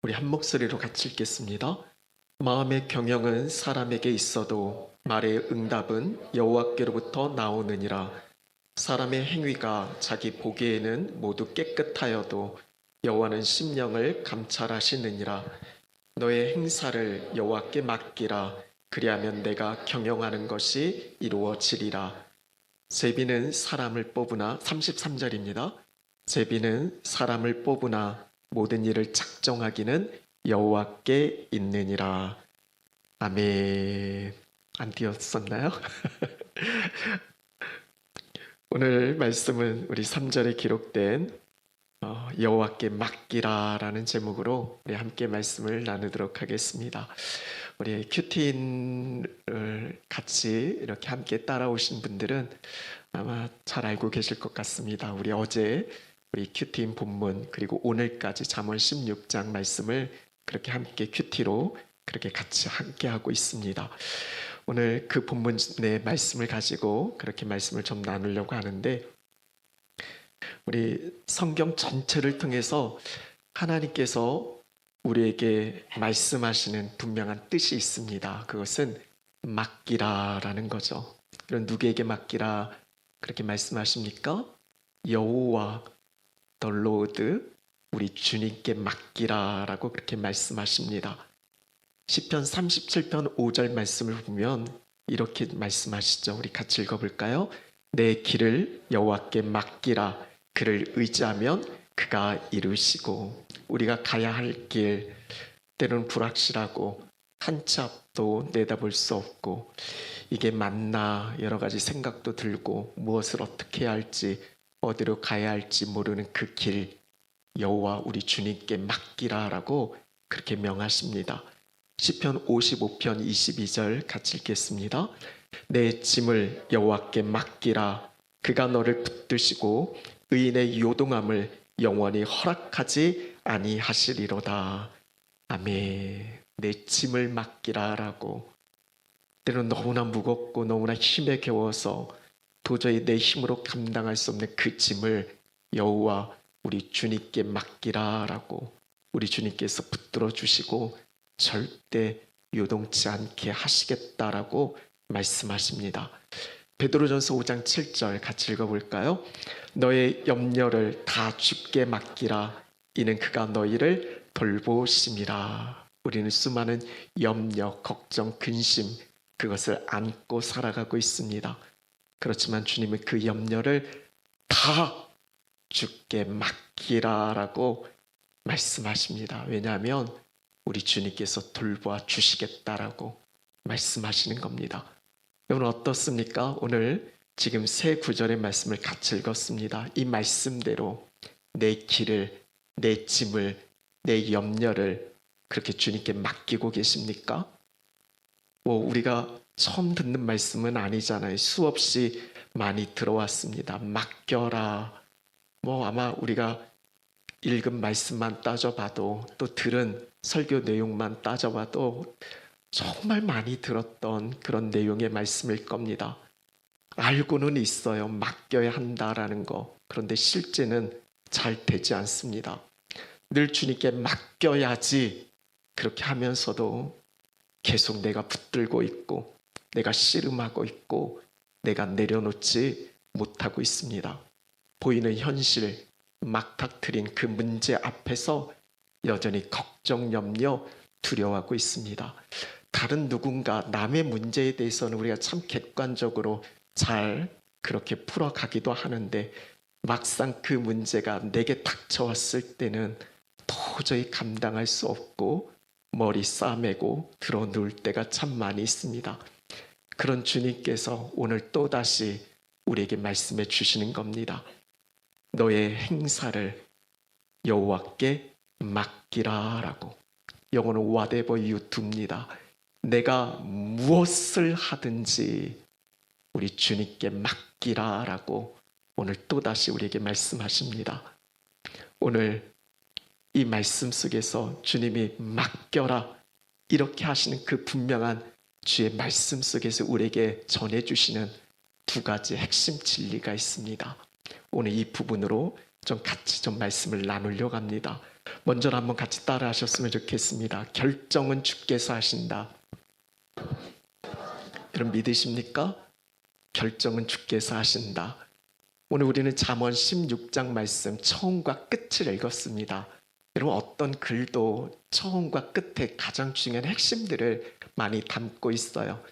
우리 한 목소리로 같이 읽겠습니다. 마음의 경영은 사람에게 있어도 말의 응답은 여호와께로부터 나오느니라. 사람의 행위가 자기 보기에는 모두 깨끗하여도 여호와는 심령을 감찰하시느니라. 너의 행사를 여호와께 맡기라. 그리하면 내가 경영하는 것이 이루어지리라. 제비는 사람을 뽑으나 33절입니다. 제비는 사람을 뽑으나 모든 일을 작정하기는 여호와께 있느니라. 아멘. 안 띄었었나요? 오늘 말씀은 우리 3절에 기록된 여호와께 맡기라라는 제목으로 우리 함께 말씀을 나누도록 하겠습니다. 우리 큐티인을 같이 이렇게 함께 따라오신 분들은 아마 잘 알고 계실 것 같습니다. 우리 어제 우리 큐티인 본문 그리고 오늘까지 잠언 16장 말씀을 그렇게 함께 큐티로 그렇게 같이 함께 하고 있습니다. 오늘 그 본문의 말씀을 가지고 그렇게 말씀을 좀 나누려고 하는데, 우리 성경 전체를 통해서 하나님께서 우리에게 말씀하시는 분명한 뜻이 있습니다. 그것은 맡기라라는 거죠. 그럼 누구에게 맡기라 그렇게 말씀하십니까? 여호와 더 로드, 우리 주님께 맡기라라고 그렇게 말씀하십니다. 시편 37편 5절 말씀을 보면 이렇게 말씀하시죠. 우리 같이 읽어볼까요? 내 길을 여호와께 맡기라. 그를 의지하면 그가 이루시고. 우리가 가야 할 길, 때로는 불확실하고 한치 앞도 내다볼 수 없고, 이게 맞나 여러 가지 생각도 들고 무엇을 어떻게 해야 할지, 어디로 가야 할지 모르는 그 길, 여호와 우리 주님께 맡기라라고 그렇게 명하십니다. 시편 55편 22절 같이 읽겠습니다. 내 짐을 여호와께 맡기라. 그가 너를 붙드시고 의인의 요동함을 영원히 허락하지 아니하시리로다. 아멘. 내 짐을 맡기라라고. 때로는 너무나 무겁고 너무나 힘에 겨워서 도저히 내 힘으로 감당할 수 없는 그 짐을 여호와 우리 주님께 맡기라라고 우리 주님께서 붙들어 주시고 절대 요동치 않게 하시겠다라고 말씀하십니다. 베드로전서 5장 7절 같이 읽어볼까요? 너의 염려를 다 주께 맡기라. 이는 그가 너희를 돌보심이라. 우리는 수많은 염려, 걱정, 근심, 그것을 안고 살아가고 있습니다. 그렇지만 주님은 그 염려를 다 주께 맡기라라고 말씀하십니다. 왜냐하면 우리 주님께서 돌보아 주시겠다라고 말씀하시는 겁니다. 여러분 어떻습니까? 오늘 지금 세 구절의 말씀을 같이 읽었습니다. 이 말씀대로 내 길을, 내 짐을, 내 염려를 그렇게 주님께 맡기고 계십니까? 우리가 처음 듣는 말씀은 아니잖아요. 수없이 많이 들어왔습니다. 맡겨라. 아마 우리가 읽은 말씀만 따져봐도, 또 들은 설교 내용만 따져봐도 정말 많이 들었던 그런 내용의 말씀일 겁니다. 알고는 있어요. 맡겨야 한다라는 거. 그런데 실제는 잘 되지 않습니다. 늘 주님께 맡겨야지 그렇게 하면서도 계속 내가 붙들고 있고, 내가 씨름하고 있고, 내가 내려놓지 못하고 있습니다. 보이는 현실, 막닥트린 그 문제 앞에서 여전히 걱정, 염려, 두려워하고 있습니다. 다른 누군가, 남의 문제에 대해서는 우리가 참 객관적으로 잘 그렇게 풀어가기도 하는데, 막상 그 문제가 내게 닥쳐왔을 때는 도저히 감당할 수 없고 머리 싸매고 들어 누울 때가 참 많이 있습니다. 그런 주님께서 오늘 또다시 우리에게 말씀해 주시는 겁니다. 너의 행사를 여호와께 맡기라라고. 영어는 whatever you do입니다. 내가 무엇을 하든지 우리 주님께 맡기라라고 오늘 또다시 우리에게 말씀하십니다. 오늘 이 말씀 속에서 주님이 맡겨라 이렇게 하시는 그 분명한 주의 말씀 속에서 우리에게 전해주시는 두 가지 핵심 진리가 있습니다. 오늘 이 부분으로 좀 같이 좀 말씀을 나누려고 합니다. 먼저 한번 같이 따라 하셨으면 좋겠습니다. 결정은 주께서 하신다. 여러분 믿으십니까? 결정은 주께서 하신다. 오늘 우리는 잠언 16장 말씀 처음과 끝을 읽었습니다. 여러분 어떤 글도 처음과 끝에 가장 중요한 핵심들을 많이 담고 있어요.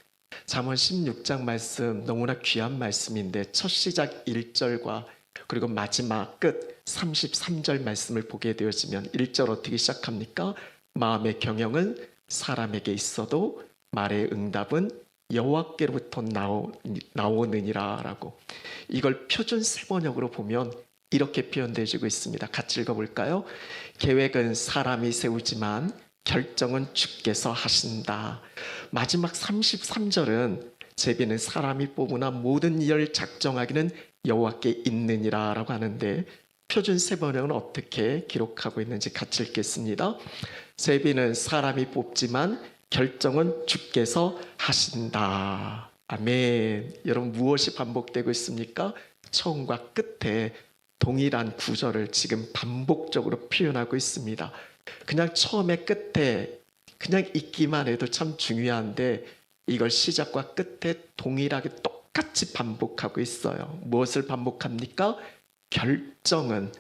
잠언 16장 말씀 너무나 귀한 말씀인데 첫 시작 1절과 그리고 마지막 끝 33절 말씀을 보게 되어지면 1절 어떻게 시작합니까? 마음의 경영은 사람에게 있어도 말의 응답은 여호와께로부터 나오느니라 라고. 이걸 표준 세번역으로 보면 이렇게 표현되어지고 있습니다. 같이 읽어볼까요? 계획은 사람이 세우지만 결정은 주께서 하신다. 마지막 33절은 제비는 사람이 뽑으나 모든 일을 작정하기는 여호와께 있느니라 라고 하는데 표준 세번역은 어떻게 기록하고 있는지 같이 읽겠습니다. 제비는 사람이 뽑지만 결정은 주께서 하신다. 아멘. 여러분 무엇이 반복되고 있습니까? 처음과 끝에 동일한 구절을 지금 반복적으로 표현하고 있습니다. 그냥 처음에 끝에 그냥 읽기만 해도 참 중요한데 이걸 시작과 끝에 동일하게 똑같이 반복하고 있어요. 무엇을 반복합니까? 결정은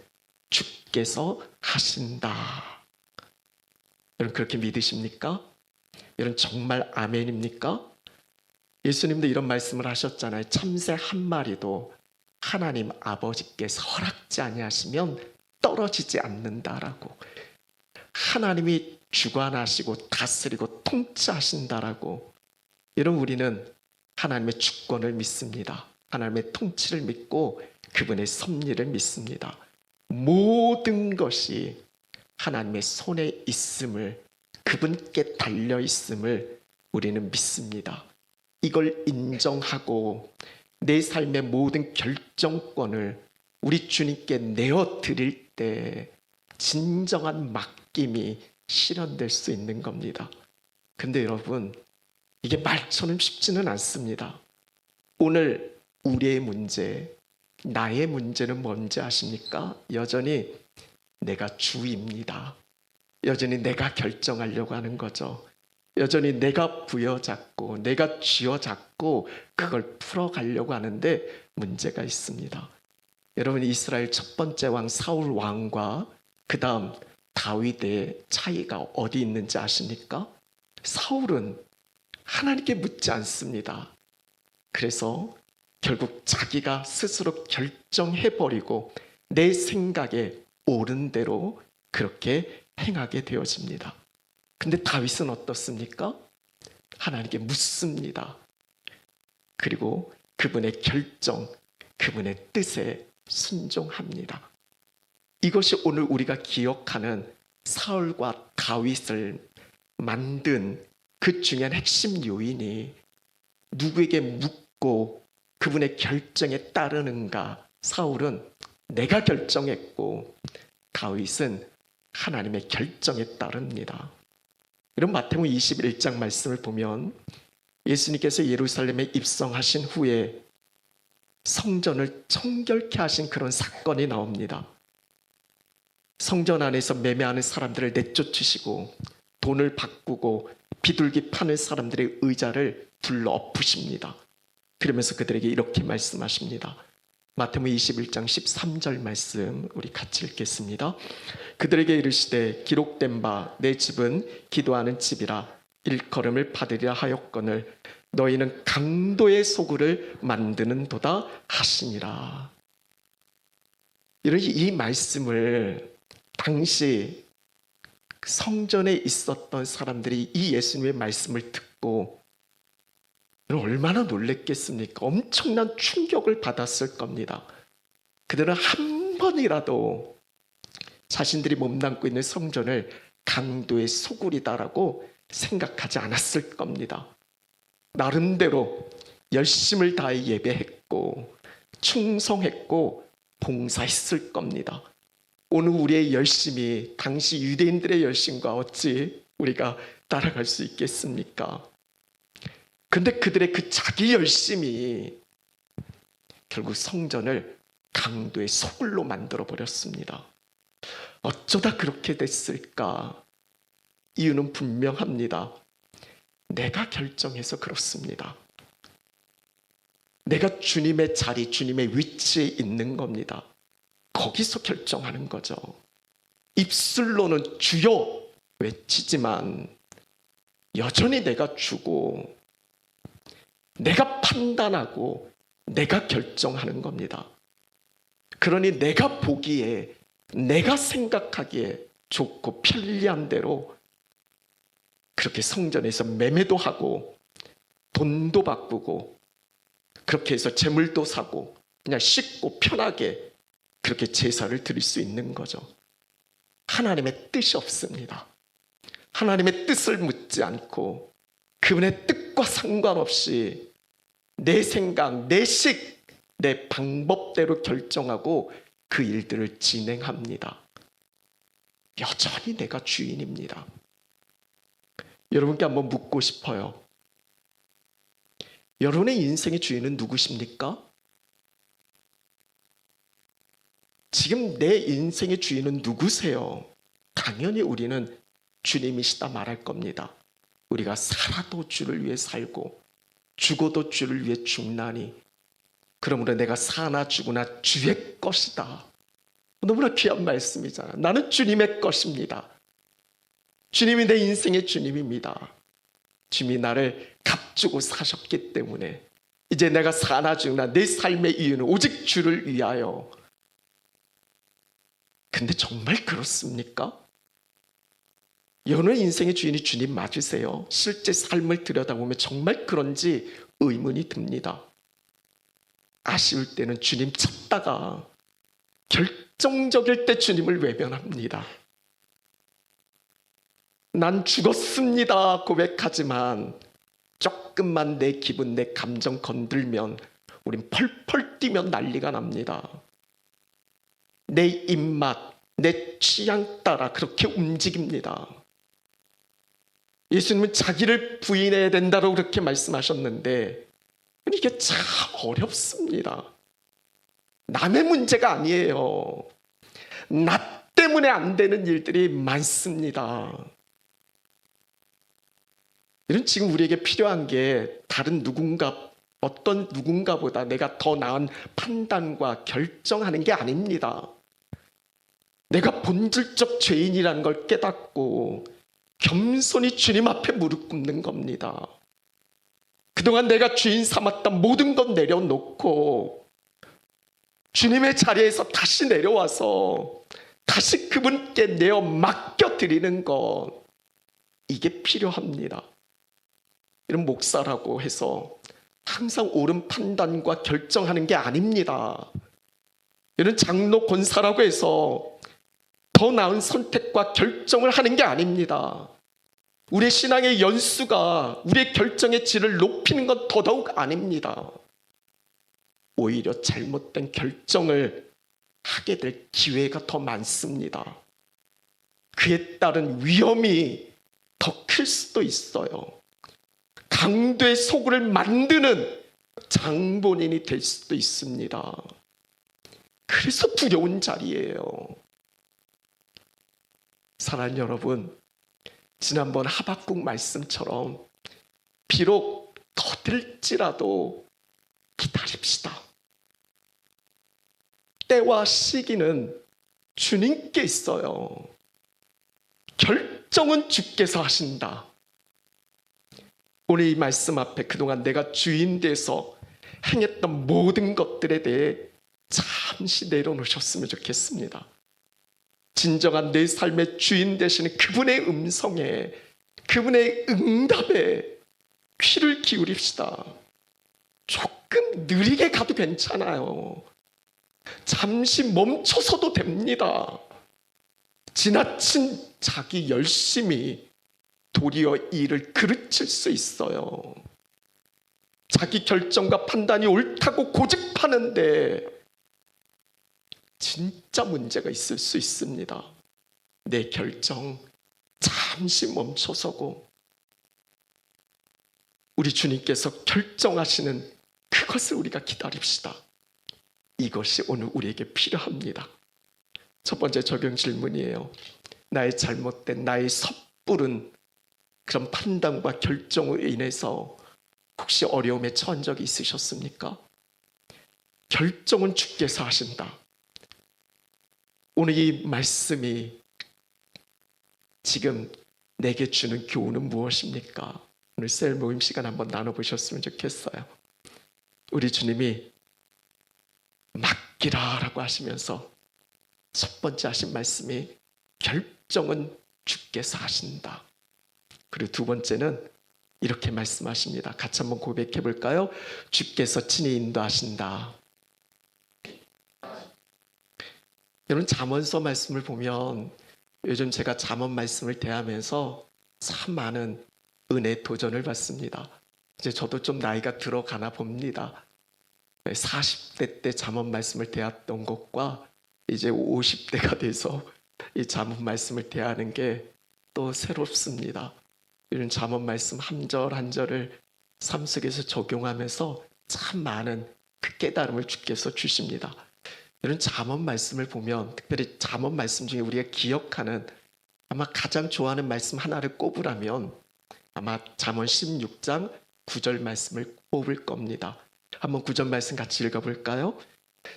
주께서 하신다. 여러분 그렇게 믿으십니까? 여러분 정말 아멘입니까? 예수님도 이런 말씀을 하셨잖아요. 참새 한 마리도 하나님 아버지께서 허락지 아니하시면 떨어지지 않는다라고. 하나님이 주관하시고 다스리고 통치하신다라고. 여러분 우리는 하나님의 주권을 믿습니다. 하나님의 통치를 믿고 그분의 섭리를 믿습니다. 모든 것이 하나님의 손에 있음을, 그분께 달려 있음을 우리는 믿습니다. 이걸 인정하고 내 삶의 모든 결정권을 우리 주님께 내어드릴 때 진정한 맡김이 실현될 수 있는 겁니다. 근데 여러분 이게 말처럼 쉽지는 않습니다. 오늘 우리의 문제, 나의 문제는 뭔지 아십니까? 여전히 내가 주입니다. 여전히 내가 결정하려고 하는 거죠. 여전히 내가 부여잡고 내가 쥐어잡고 그걸 풀어가려고 하는데 문제가 있습니다. 여러분 이스라엘 첫 번째 왕 사울 왕과 그 다음 다윗의 차이가 어디 있는지 아십니까? 사울은 하나님께 묻지 않습니다. 그래서 결국 자기가 스스로 결정해버리고 내 생각에 옳은 대로 그렇게 행하게 되어집니다. 근데 다윗은 어떻습니까? 하나님께 묻습니다. 그리고 그분의 결정, 그분의 뜻에 순종합니다. 이것이 오늘 우리가 기억하는 사울과 다윗을 만든 그 중요한 핵심 요인이 누구에게 묻고 그분의 결정에 따르는가. 사울은 내가 결정했고 다윗은 하나님의 결정에 따릅니다. 이런 마태복음 21장 말씀을 보면 예수님께서 예루살렘에 입성하신 후에 성전을 청결케 하신 그런 사건이 나옵니다. 성전 안에서 매매하는 사람들을 내쫓으시고 돈을 바꾸고 비둘기 파는 사람들의 의자를 불러 엎으십니다. 그러면서 그들에게 이렇게 말씀하십니다. 마태복음 21장 13절 말씀 우리 같이 읽겠습니다. 그들에게 이르시되 기록된 바 내 집은 기도하는 집이라 일컬음을 받으리라 하였거늘 너희는 강도의 소굴을 만드는 도다 하시니라. 이 말씀을 당시 성전에 있었던 사람들이 이 예수님의 말씀을 듣고 얼마나 놀랬겠습니까? 엄청난 충격을 받았을 겁니다. 그들은 한 번이라도 자신들이 몸담고 있는 성전을 강도의 소굴이다라고 생각하지 않았을 겁니다. 나름대로 열심을 다해 예배했고 충성했고 봉사했을 겁니다. 오늘 우리의 열심이 당시 유대인들의 열심과 어찌 우리가 따라갈 수 있겠습니까? 근데 그들의 그 자기 열심이 결국 성전을 강도의 소굴로 만들어 버렸습니다. 어쩌다 그렇게 됐을까? 이유는 분명합니다. 내가 결정해서 그렇습니다. 내가 주님의 자리, 주님의 위치에 있는 겁니다. 거기서 결정하는 거죠. 입술로는 주여 외치지만 여전히 내가 주고 내가 판단하고 내가 결정하는 겁니다. 그러니 내가 보기에 내가 생각하기에 좋고 편리한 대로 그렇게 성전에서 매매도 하고 돈도 바꾸고 그렇게 해서 재물도 사고 그냥 쉽고 편하게 그렇게 제사를 드릴 수 있는 거죠. 하나님의 뜻이 없습니다. 하나님의 뜻을 묻지 않고 그분의 뜻과 상관없이 내 생각, 내 식, 내 방법대로 결정하고 그 일들을 진행합니다. 여전히 내가 주인입니다. 여러분께 한번 묻고 싶어요. 여러분의 인생의 주인은 누구십니까? 지금 내 인생의 주인은 누구세요? 당연히 우리는 주님이시다 말할 겁니다. 우리가 살아도 주를 위해 살고 죽어도 주를 위해 죽나니 그러므로 내가 사나 죽으나 주의 것이다. 너무나 귀한 말씀이잖아. 나는 주님의 것입니다. 주님이 내 인생의 주님입니다. 주님이 나를 값주고 사셨기 때문에 이제 내가 사나 죽으나 내 삶의 이유는 오직 주를 위하여. 근데 정말 그렇습니까? 여러분의 인생의 주인이 주님 맞으세요? 실제 삶을 들여다보면 정말 그런지 의문이 듭니다. 아쉬울 때는 주님 찾다가 결정적일 때 주님을 외면합니다. 난 죽었습니다 고백하지만 조금만 내 기분, 내 감정 건들면 우린 펄펄 뛰면 난리가 납니다. 내 입맛, 내 취향 따라 그렇게 움직입니다. 예수님은 자기를 부인해야 된다고 그렇게 말씀하셨는데 이게 참 어렵습니다. 남의 문제가 아니에요. 나 때문에 안 되는 일들이 많습니다. 이런 지금 우리에게 필요한 게 다른 누군가, 어떤 누군가보다 내가 더 나은 판단과 결정하는 게 아닙니다. 내가 본질적 죄인이라는 걸 깨닫고 겸손히 주님 앞에 무릎 꿇는 겁니다. 그동안 내가 주인 삼았던 모든 것 내려놓고 주님의 자리에서 다시 내려와서 다시 그분께 내어 맡겨드리는 것, 이게 필요합니다. 이런 목사라고 해서 항상 옳은 판단과 결정하는 게 아닙니다. 이런 장로 권사라고 해서 더 나은 선택과 결정을 하는 게 아닙니다. 우리의 신앙의 연수가 우리의 결정의 질을 높이는 건 더더욱 아닙니다. 오히려 잘못된 결정을 하게 될 기회가 더 많습니다. 그에 따른 위험이 더 클 수도 있어요. 강도의 소굴을 만드는 장본인이 될 수도 있습니다. 그래서 두려운 자리예요. 사랑하는 여러분, 지난번 하박국 말씀처럼 비록 더딜지라도 기다립시다. 때와 시기는 주님께 있어요. 결정은 주께서 하신다. 오늘 이 말씀 앞에 그동안 내가 주인 돼서 행했던 모든 것들에 대해 잠시 내려놓으셨으면 좋겠습니다. 진정한 내 삶의 주인 되시는 그분의 음성에, 그분의 응답에 귀를 기울입시다. 조금 느리게 가도 괜찮아요. 잠시 멈춰서도 됩니다. 지나친 자기 열심이 도리어 일을 그르칠 수 있어요. 자기 결정과 판단이 옳다고 고집하는데 진짜 문제가 있을 수 있습니다. 내 결정 잠시 멈춰서고 우리 주님께서 결정하시는 그것을 우리가 기다립시다. 이것이 오늘 우리에게 필요합니다. 첫 번째 적용 질문이에요. 나의 잘못된, 나의 섣부른 그런 판단과 결정으로 인해서 혹시 어려움에 처한 적이 있으셨습니까? 결정은 주께서 하신다. 오늘 이 말씀이 지금 내게 주는 교훈은 무엇입니까? 오늘 셀 모임 시간 한번 나눠보셨으면 좋겠어요. 우리 주님이 맡기라 라고 하시면서 첫 번째 하신 말씀이 결정은 주께서 하신다. 그리고 두 번째는 이렇게 말씀하십니다. 같이 한번 고백해 볼까요? 주께서 친히 인도하신다. 여러분, 잠언서 말씀을 보면 요즘 제가 잠언 말씀을 대하면서 참 많은 은혜 도전을 받습니다. 이제 저도 좀 나이가 들어가나 봅니다. 40대 때 잠언 말씀을 대했던 것과 이제 50대가 돼서 이 잠언 말씀을 대하는 게 또 새롭습니다. 이런 잠언 말씀 한 절 한 절을 삶 속에서 적용하면서 참 많은 그 깨달음을 주께서 주십니다. 이런 잠언 말씀을 보면 특별히 잠언 말씀 중에 우리가 기억하는 아마 가장 좋아하는 말씀 하나를 꼽으라면 아마 잠언 16장 9절 말씀을 꼽을 겁니다. 한번 9절 말씀 같이 읽어볼까요?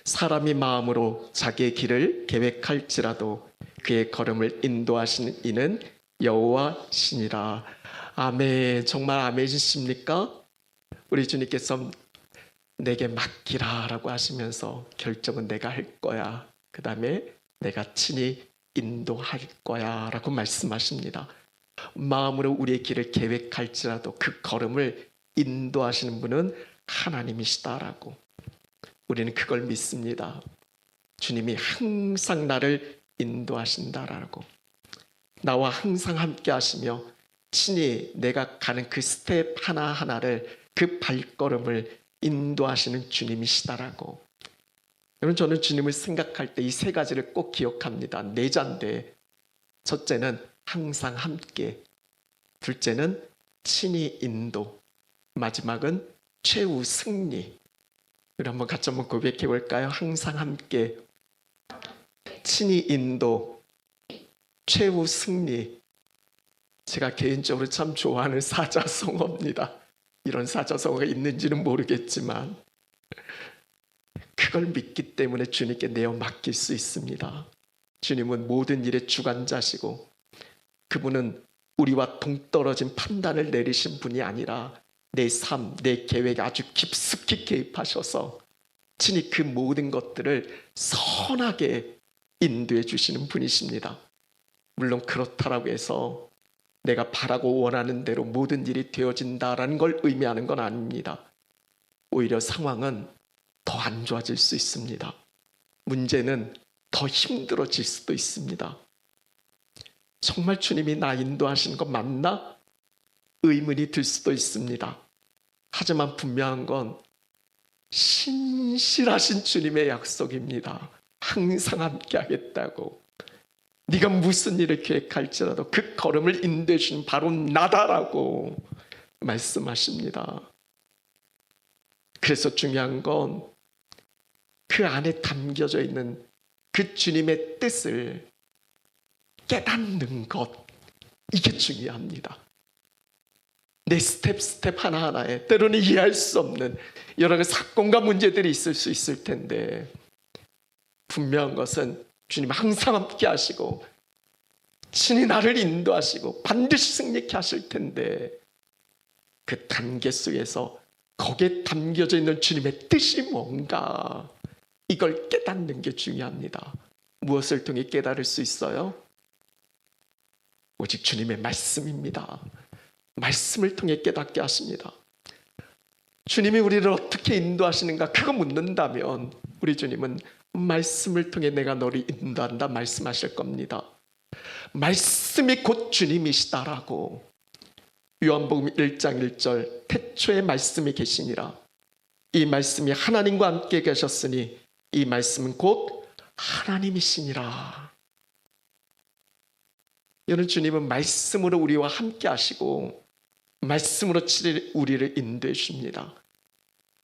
사람이 마음으로 자기의 길을 계획할지라도 그의 걸음을 인도하시는 이는 여호와시니라. 아멘. 정말 아멘이십니까? 우리 주님께서 내게 맡기라 라고 하시면서 결정은 내가 할 거야. 그 다음에 내가 친히 인도할 거야 라고 말씀하십니다. 마음으로 우리의 길을 계획할지라도 그 걸음을 인도하시는 분은 하나님이시다라고 우리는 그걸 믿습니다. 주님이 항상 나를 인도하신다라고, 나와 항상 함께 하시며 친히 내가 가는 그 스텝 하나하나를, 그 발걸음을 인도하시는 주님이시다라고. 여러분, 저는 주님을 생각할 때 이 세 가지를 꼭 기억합니다. 네 자인데 첫째는 항상 함께, 둘째는 친히 인도, 마지막은 최후 승리. 우리 한번 같이 한번 고백해 볼까요? 항상 함께, 친히 인도, 최후 승리. 제가 개인적으로 참 좋아하는 사자성어입니다. 이런 사자성어가 있는지는 모르겠지만 그걸 믿기 때문에 주님께 내어 맡길 수 있습니다. 주님은 모든 일의 주관자시고 그분은 우리와 동떨어진 판단을 내리신 분이 아니라 내 삶, 내 계획에 아주 깊숙이 개입하셔서 친히 그 모든 것들을 선하게 인도해 주시는 분이십니다. 물론 그렇다라고 해서 내가 바라고 원하는 대로 모든 일이 되어진다라는 걸 의미하는 건 아닙니다. 오히려 상황은 더 안 좋아질 수 있습니다. 문제는 더 힘들어질 수도 있습니다. 정말 주님이 나 인도하시는 거 맞나? 의문이 들 수도 있습니다. 하지만 분명한 건 신실하신 주님의 약속입니다. 항상 함께 하겠다고. 네가 무슨 일을 계획할지라도 그 걸음을 인도해 주신 바로 나다라고 말씀하십니다. 그래서 중요한 건 그 안에 담겨져 있는 그 주님의 뜻을 깨닫는 것, 이게 중요합니다. 내 스텝 하나하나에 때로는 이해할 수 없는 여러 가지 사건과 문제들이 있을 수 있을 텐데 분명한 것은 주님 항상 함께 하시고 친히 나를 인도하시고 반드시 승리케 하실 텐데 그 단계 속에서 거기에 담겨져 있는 주님의 뜻이 뭔가, 이걸 깨닫는 게 중요합니다. 무엇을 통해 깨달을 수 있어요? 오직 주님의 말씀입니다. 말씀을 통해 깨닫게 하십니다. 주님이 우리를 어떻게 인도하시는가 그거 묻는다면 우리 주님은 말씀을 통해 내가 너를 인도한다 말씀하실 겁니다. 말씀이 곧 주님이시다라고. 요한복음 1장 1절 태초에 말씀이 계시니라. 이 말씀이 하나님과 함께 계셨으니 이 말씀은 곧 하나님이시니라. 여러분, 주님은 말씀으로 우리와 함께 하시고 말씀으로 우리를 인도해 줍니다.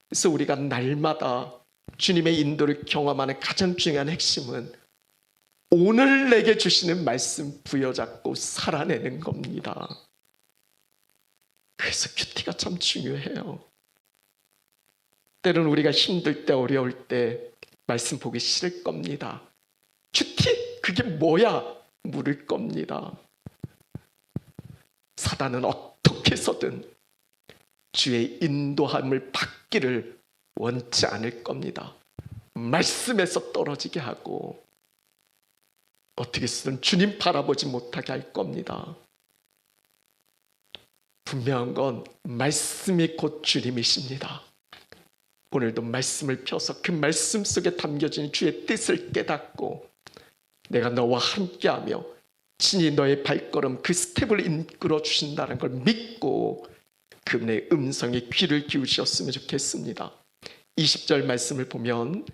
그래서 우리가 날마다 주님의 인도를 경험하는 가장 중요한 핵심은 오늘 내게 주시는 말씀 부여잡고 살아내는 겁니다. 그래서 큐티가 참 중요해요. 때로는 우리가 힘들 때 어려울 때 말씀 보기 싫을 겁니다. 큐티? 그게 뭐야? 물을 겁니다. 사단은 어떻게 해서든 주의 인도함을 받기를 원치 않을 겁니다. 말씀에서 떨어지게 하고 어떻게 해서든 주님 바라보지 못하게 할 겁니다. 분명한 건 말씀이 곧 주님이십니다. 오늘도 말씀을 펴서 그 말씀 속에 담겨진 주의 뜻을 깨닫고 내가 너와 함께하며 친히 너의 발걸음 그 스텝을 이끌어 주신다는 걸 믿고 그분의 음성에 귀를 기울이셨으면 좋겠습니다. 20절 말씀을 보면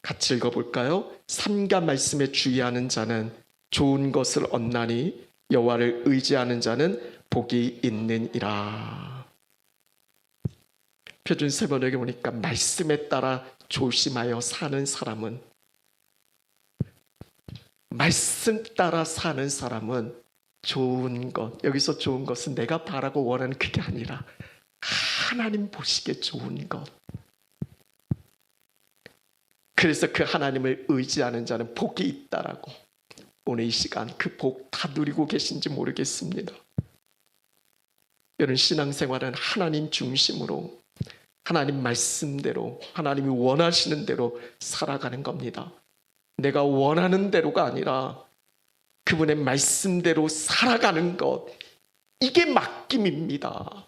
같이 읽어볼까요? 삼가 말씀에 주의하는 자는 좋은 것을 얻나니 여호와를 의지하는 자는 복이 있느니라. 표준 세번역에 보니까 말씀에 따라 조심하여 사는 사람은, 말씀 따라 사는 사람은 좋은 것, 여기서 좋은 것은 내가 바라고 원하는 그게 아니라 하나님 보시기에 좋은 것. 그래서 그 하나님을 의지하는 자는 복이 있다라고. 오늘 이 시간 그 복 다 누리고 계신지 모르겠습니다. 여러분, 신앙생활은 하나님 중심으로, 하나님 말씀대로, 하나님이 원하시는 대로 살아가는 겁니다. 내가 원하는 대로가 아니라 그분의 말씀대로 살아가는 것, 이게 맡김입니다.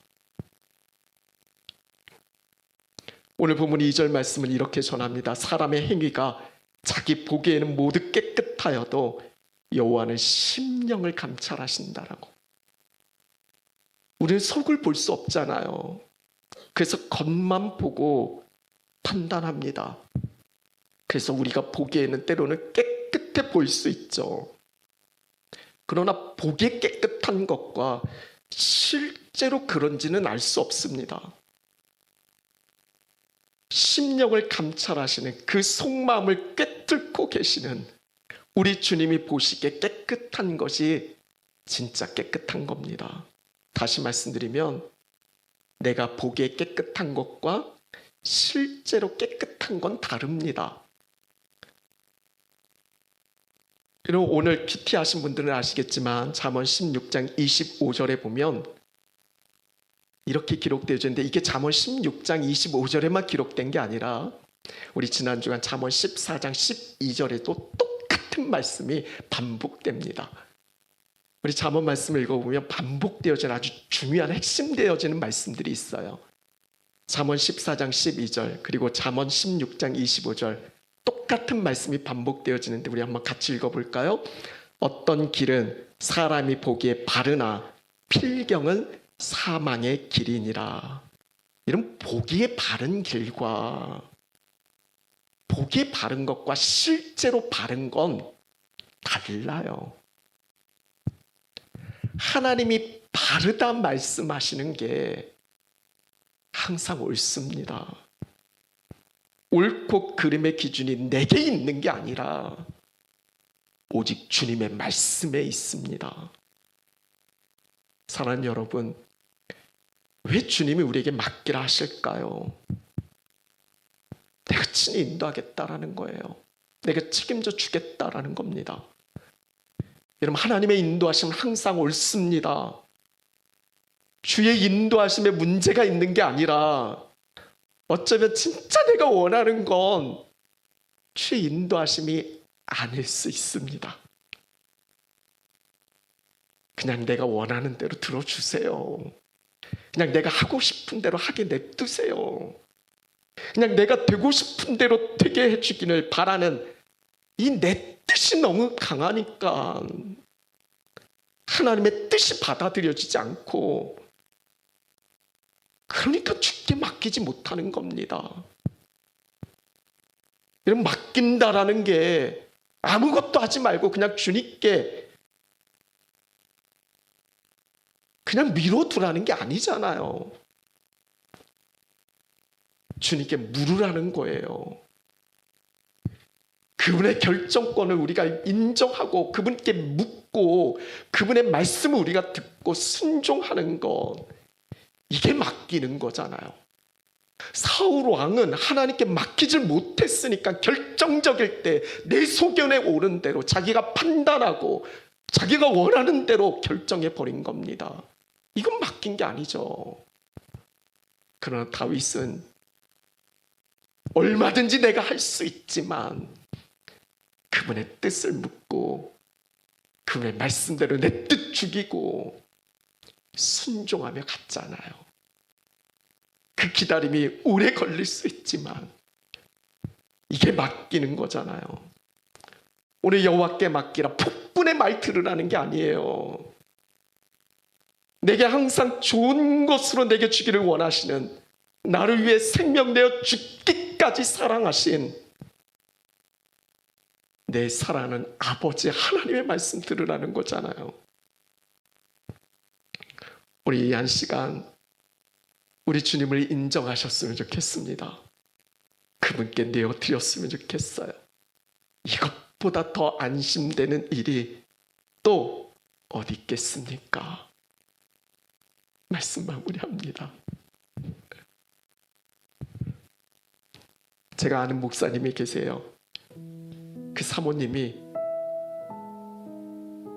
오늘 본문 2절 말씀은 이렇게 전합니다. 사람의 행위가 자기 보기에는 모두 깨끗하여도 여호와는 심령을 감찰하신다라고. 우리는 속을 볼 수 없잖아요. 그래서 겉만 보고 판단합니다. 그래서 우리가 보기에는 때로는 깨끗해 보일 수 있죠. 그러나 보기에 깨끗한 것과 실제로 그런지는 알 수 없습니다. 심령을 감찰하시는 그 속마음을 꿰뚫고 계시는 우리 주님이 보시기에 깨끗한 것이 진짜 깨끗한 겁니다. 다시 말씀드리면 내가 보기에 깨끗한 것과 실제로 깨끗한 건 다릅니다. 여러분, 오늘 큐티 하신 분들은 아시겠지만 잠언 16장 25절에 보면 이렇게 기록되어 있는데, 이게 잠언 16장 25절에만 기록된 게 아니라 우리 지난 주간 잠언 14장 12절에도 똑같은 말씀이 반복됩니다. 우리 잠언 말씀을 읽어보면 반복되어지는 아주 중요한 핵심되어지는 말씀들이 있어요. 잠언 14장 12절 그리고 잠언 16장 25절 똑같은 말씀이 반복되어지는데 우리 한번 같이 읽어볼까요? 어떤 길은 사람이 보기에 바르나 필경은 사망의 길이니라. 이런 보기에 바른 길과 보기에 바른 것과 실제로 바른 건 달라요. 하나님이 바르다 말씀하시는 게 항상 옳습니다. 옳고 그름의 기준이 내게 있는 게 아니라 오직 주님의 말씀에 있습니다. 사랑하는 여러분, 왜 주님이 우리에게 맡기라 하실까요? 내가 친히 인도하겠다라는 거예요. 내가 책임져 주겠다라는 겁니다. 여러분, 하나님의 인도하심은 항상 옳습니다. 주의 인도하심에 문제가 있는 게 아니라 어쩌면 진짜 내가 원하는 건 주의 인도하심이 아닐 수 있습니다. 그냥 내가 원하는 대로 들어주세요. 그냥 내가 하고 싶은 대로 하게 냅두세요. 그냥 내가 되고 싶은 대로 되게 해주기를 바라는 이 내 뜻이 너무 강하니까 하나님의 뜻이 받아들여지지 않고, 그러니까 주께 맡기지 못하는 겁니다. 여러분, 맡긴다라는 게 아무것도 하지 말고 그냥 주님께 그냥 미뤄두라는 게 아니잖아요. 주님께 물으라는 거예요. 그분의 결정권을 우리가 인정하고 그분께 묻고 그분의 말씀을 우리가 듣고 순종하는 것, 이게 맡기는 거잖아요. 사울 왕은 하나님께 맡기질 못했으니까 결정적일 때 내 소견에 오른 대로 자기가 판단하고 자기가 원하는 대로 결정해 버린 겁니다. 이건 맡긴 게 아니죠. 그러나 다윗은 얼마든지 내가 할 수 있지만 그분의 뜻을 묻고 그분의 말씀대로 내 뜻 죽이고 순종하며 갔잖아요. 그 기다림이 오래 걸릴 수 있지만 이게 맡기는 거잖아요. 오늘 여호와께 맡기라, 폭분의 말 들으라는 게 아니에요. 내게 항상 좋은 것으로 내게 주기를 원하시는, 나를 위해 생명 내어 죽기까지 사랑하신 내 사랑하는 아버지 하나님의 말씀 들으라는 거잖아요. 우리 이 한 시간 우리 주님을 인정하셨으면 좋겠습니다. 그분께 내어드렸으면 좋겠어요. 이것보다 더 안심되는 일이 또 어디 있겠습니까? 말씀 마무리합니다. 제가 아는 목사님이 계세요. 그 사모님이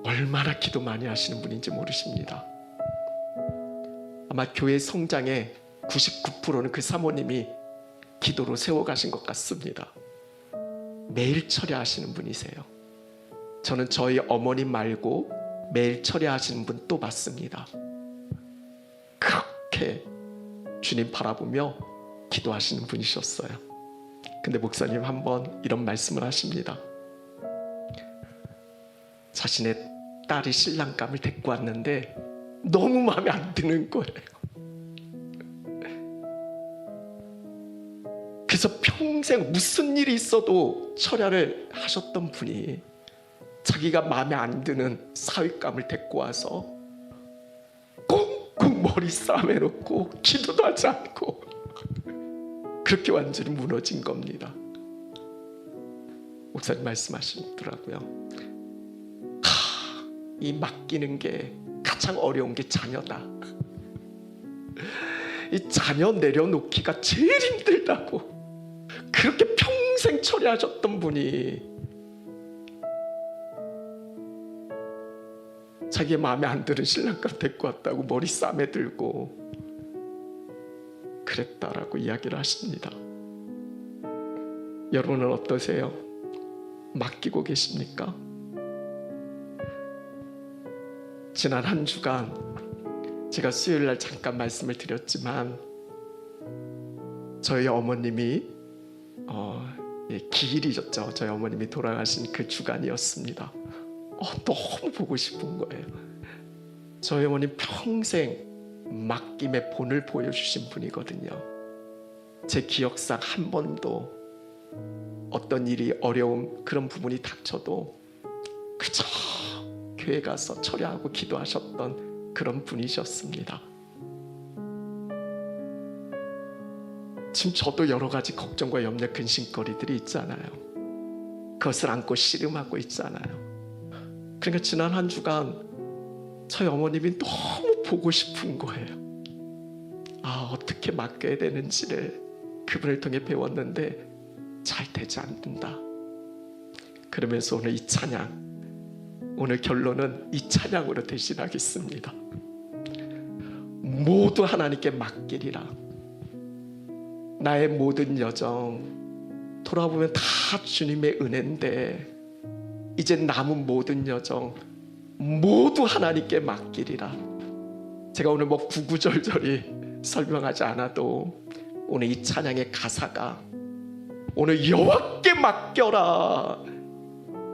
얼마나 기도 많이 하시는 분인지 모르십니다. 아마 교회 성장의 99%는 그 사모님이 기도로 세워가신 것 같습니다. 매일 철야하시는 분이세요. 저는 저희 어머님 말고 매일 철야하시는 분 또 봤습니다. 그렇게 주님 바라보며 기도하시는 분이셨어요. 근데 목사님 한번 이런 말씀을 하십니다. 자신의 딸이 신랑감을 데리고 왔는데 너무 마음에 안 드는 거예요. 그래서 평생 무슨 일이 있어도 철야를 하셨던 분이 자기가 마음에 안 드는 사윗감을 데리고 와서 꽁꽁 머리 싸매 놓고 기도도 하지 않고 그렇게 완전히 무너진 겁니다. 목사님 말씀하시더라고요. 이 맡기는 게 가장 어려운 게 자녀다. 이 자녀 내려놓기가 제일 힘들다고. 그렇게 평생 처리하셨던 분이 자기의 마음에 안 드는 신랑감 데리고 왔다고 머리 싸매 들고 그랬다라고 이야기를 하십니다. 여러분은 어떠세요? 맡기고 계십니까? 지난 한 주간 제가 수요일날 잠깐 말씀을 드렸지만 저희 어머님이 기일이셨죠. 저희 어머님이 돌아가신 그 주간이었습니다. 너무 보고 싶은 거예요. 저희 어머님 평생 맡김의 본을 보여주신 분이거든요. 제 기억상 한 번도 어떤 일이 어려움 그런 부분이 닥쳐도 그저 교회 가서 철야하고 기도하셨던 그런 분이셨습니다. 지금 저도 여러 가지 걱정과 염려 근심거리들이 있잖아요. 그것을 안고 씨름하고 있잖아요. 그러니까 지난 한 주간 저희 어머님이 너무 보고 싶은 거예요. 어떻게 맡겨야 되는지를 그분을 통해 배웠는데 잘 되지 않는다. 그러면서 오늘 이 찬양, 오늘 결론은 이 찬양으로 대신하겠습니다. 모두 하나님께 맡기리라. 나의 모든 여정 돌아보면 다 주님의 은혜인데 이제 남은 모든 여정 모두 하나님께 맡기리라. 제가 오늘 구구절절히 설명하지 않아도 오늘 이 찬양의 가사가 오늘 여호와께 맡겨라.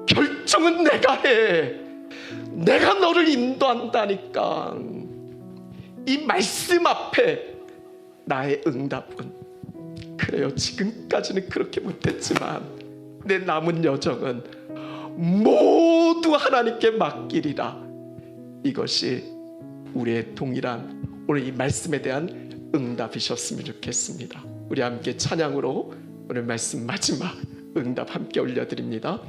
결정은 내가 해. 내가 너를 인도한다니까. 이 말씀 앞에 나의 응답은 그래요. 지금까지는 그렇게 못했지만 내 남은 여정은 모두 하나님께 맡기리라. 이것이 우리의 동일한 오늘 이 말씀에 대한 응답이셨으면 좋겠습니다. 우리 함께 찬양으로 오늘 말씀 마지막 응답 함께 올려드립니다.